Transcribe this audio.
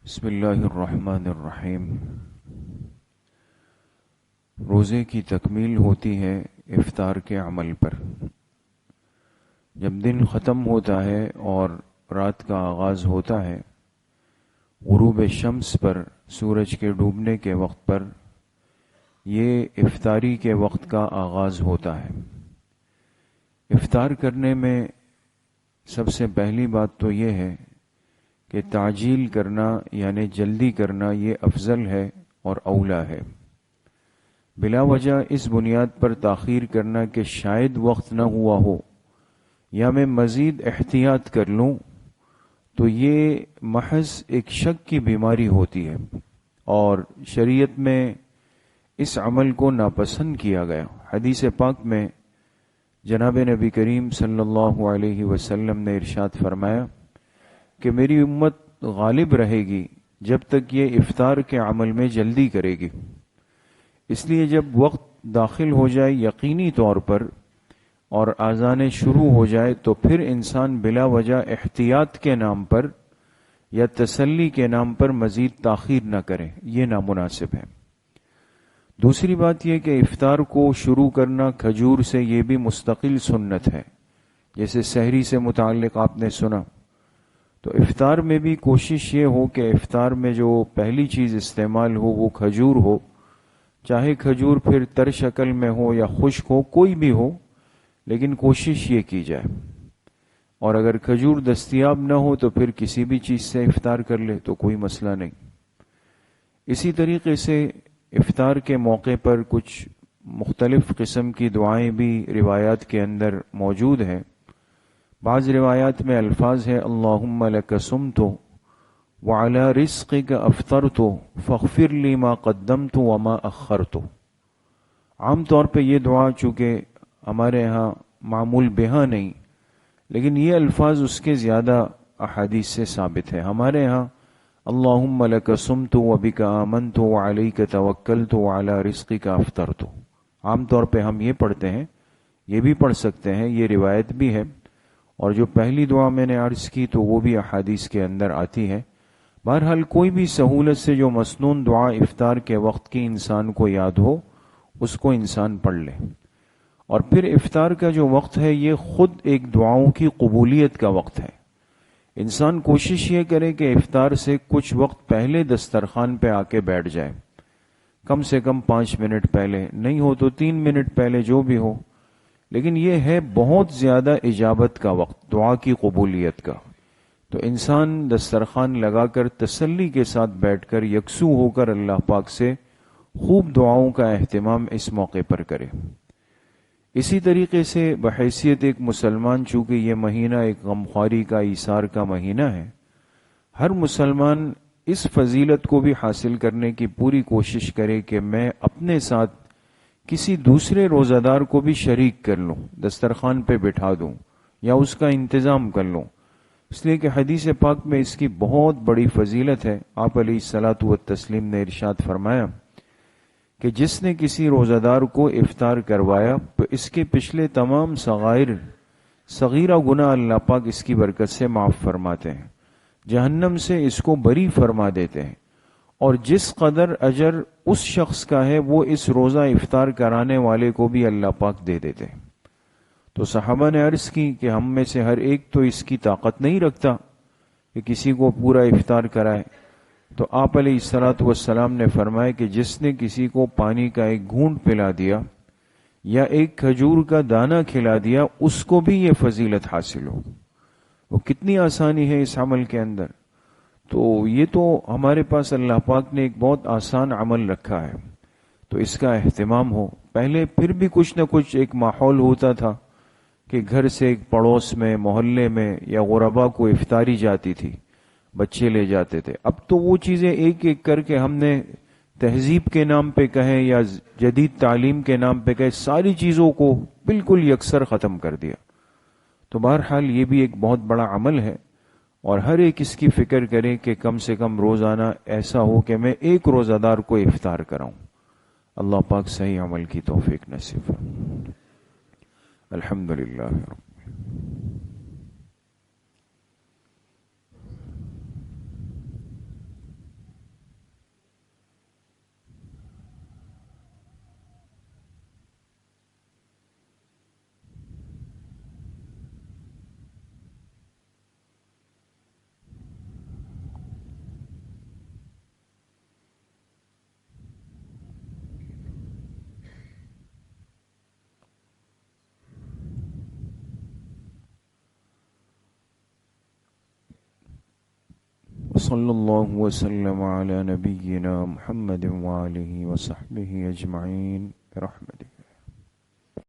بسم اللہ الرحمن الرحیم۔ روزے کی تکمیل ہوتی ہے افطار کے عمل پر۔ جب دن ختم ہوتا ہے اور رات کا آغاز ہوتا ہے، غروب شمس پر، سورج کے ڈوبنے کے وقت پر یہ افطاری کے وقت کا آغاز ہوتا ہے۔ افطار کرنے میں سب سے پہلی بات تو یہ ہے کہ تعجیل کرنا یعنی جلدی کرنا یہ افضل ہے اور اولا ہے۔ بلا وجہ اس بنیاد پر تاخیر کرنا کہ شاید وقت نہ ہوا ہو یا میں مزید احتیاط کر لوں، تو یہ محض ایک شک کی بیماری ہوتی ہے اور شریعت میں اس عمل کو ناپسند کیا گیا۔ حدیث پاک میں جناب نبی کریم صلی اللہ علیہ وسلم نے ارشاد فرمایا کہ میری امت غالب رہے گی جب تک یہ افطار کے عمل میں جلدی کرے گی۔ اس لیے جب وقت داخل ہو جائے یقینی طور پر اور اذانیں شروع ہو جائے تو پھر انسان بلا وجہ احتیاط کے نام پر یا تسلی کے نام پر مزید تاخیر نہ کرے، یہ نامناسب ہے۔ دوسری بات یہ کہ افطار کو شروع کرنا کھجور سے یہ بھی مستقل سنت ہے، جیسے سحری سے متعلق آپ نے سنا، تو افطار میں بھی کوشش یہ ہو کہ افطار میں جو پہلی چیز استعمال ہو وہ کھجور ہو، چاہے کھجور پھر تر شکل میں ہو یا خشک ہو، کوئی بھی ہو، لیکن کوشش یہ کی جائے۔ اور اگر کھجور دستیاب نہ ہو تو پھر کسی بھی چیز سے افطار کر لے تو کوئی مسئلہ نہیں۔ اسی طریقے سے افطار کے موقع پر کچھ مختلف قسم کی دعائیں بھی روایات کے اندر موجود ہیں۔ بعض روایات میں الفاظ ہے اللہم لک صمت وعلی رزقک افطرت فاغفر لی ما قدمت وما اخرت۔ عام طور پہ یہ دعا چونکہ ہمارے ہاں معمول بہا نہیں، لیکن یہ الفاظ اس کے زیادہ احادیث سے ثابت ہے۔ ہمارے ہاں اللہم لک صمت وبک آمنت وعلیک توکلت وعلی رزقک افطرت، عام طور پہ ہم یہ پڑھتے ہیں، یہ بھی پڑھ سکتے ہیں، یہ روایت بھی ہے۔ اور جو پہلی دعا میں نے عرض کی تو وہ بھی احادیث کے اندر آتی ہے۔ بہرحال کوئی بھی سہولت سے جو مسنون دعا افطار کے وقت کی انسان کو یاد ہو اس کو انسان پڑھ لے۔ اور پھر افطار کا جو وقت ہے یہ خود ایک دعاؤں کی قبولیت کا وقت ہے۔ انسان کوشش یہ کرے کہ افطار سے کچھ وقت پہلے دسترخوان پہ آ کے بیٹھ جائے، کم سے کم 5 منٹ پہلے، نہیں ہو تو 3 منٹ پہلے، جو بھی ہو، لیکن یہ ہے بہت زیادہ اجابت کا وقت، دعا کی قبولیت کا۔ تو انسان دسترخوان لگا کر تسلی کے ساتھ بیٹھ کر یکسو ہو کر اللہ پاک سے خوب دعاؤں کا اہتمام اس موقع پر کرے۔ اسی طریقے سے بحیثیت ایک مسلمان، چونکہ یہ مہینہ ایک غمخواری کا، ایثار کا مہینہ ہے، ہر مسلمان اس فضیلت کو بھی حاصل کرنے کی پوری کوشش کرے کہ میں اپنے ساتھ کسی دوسرے روزہ دار کو بھی شریک کر لوں، دسترخوان پہ بٹھا دوں یا اس کا انتظام کر لوں، اس لیے کہ حدیث پاک میں اس کی بہت بڑی فضیلت ہے۔ آپ علیہ الصلاۃ والتسلیم نے ارشاد فرمایا کہ جس نے کسی روزہ دار کو افطار کروایا تو اس کے پچھلے تمام صغیرہ گناہ اللہ پاک اس کی برکت سے معاف فرماتے ہیں، جہنم سے اس کو بری فرما دیتے ہیں، اور جس قدر اجر اس شخص کا ہے وہ اس روزہ افطار کرانے والے کو بھی اللہ پاک دے دیتے ہیں۔ تو صحابہ نے عرض کی کہ ہم میں سے ہر ایک تو اس کی طاقت نہیں رکھتا کہ کسی کو پورا افطار کرائے، تو آپ علیہ الصلاۃ والسلام نے فرمایا کہ جس نے کسی کو پانی کا ایک گھونٹ پلا دیا یا ایک کھجور کا دانہ کھلا دیا اس کو بھی یہ فضیلت حاصل ہو۔ وہ کتنی آسانی ہے اس عمل کے اندر۔ تو یہ تو ہمارے پاس اللہ پاک نے ایک بہت آسان عمل رکھا ہے، تو اس کا اہتمام ہو۔ پہلے پھر بھی کچھ نہ کچھ ایک ماحول ہوتا تھا کہ گھر سے ایک پڑوس میں، محلے میں یا غربا کو افطاری جاتی تھی، بچے لے جاتے تھے۔ اب تو وہ چیزیں ایک ایک کر کے ہم نے تہذیب کے نام پہ کہیں یا جدید تعلیم کے نام پہ کہیں، ساری چیزوں کو بالکل یکسر ختم کر دیا۔ تو بہرحال یہ بھی ایک بہت بڑا عمل ہے، اور ہر ایک اس کی فکر کرے کہ کم سے کم روزانہ ایسا ہو کہ میں ایک روزہ دار کو افطار کراؤں۔ اللہ پاک صحیح عمل کی توفیق نصیب فرمائے۔ الحمدللہ۔ وصلی اللہ وسلم علی نبینا محمد وآلہ وصحبہ اجمعین برحمتک.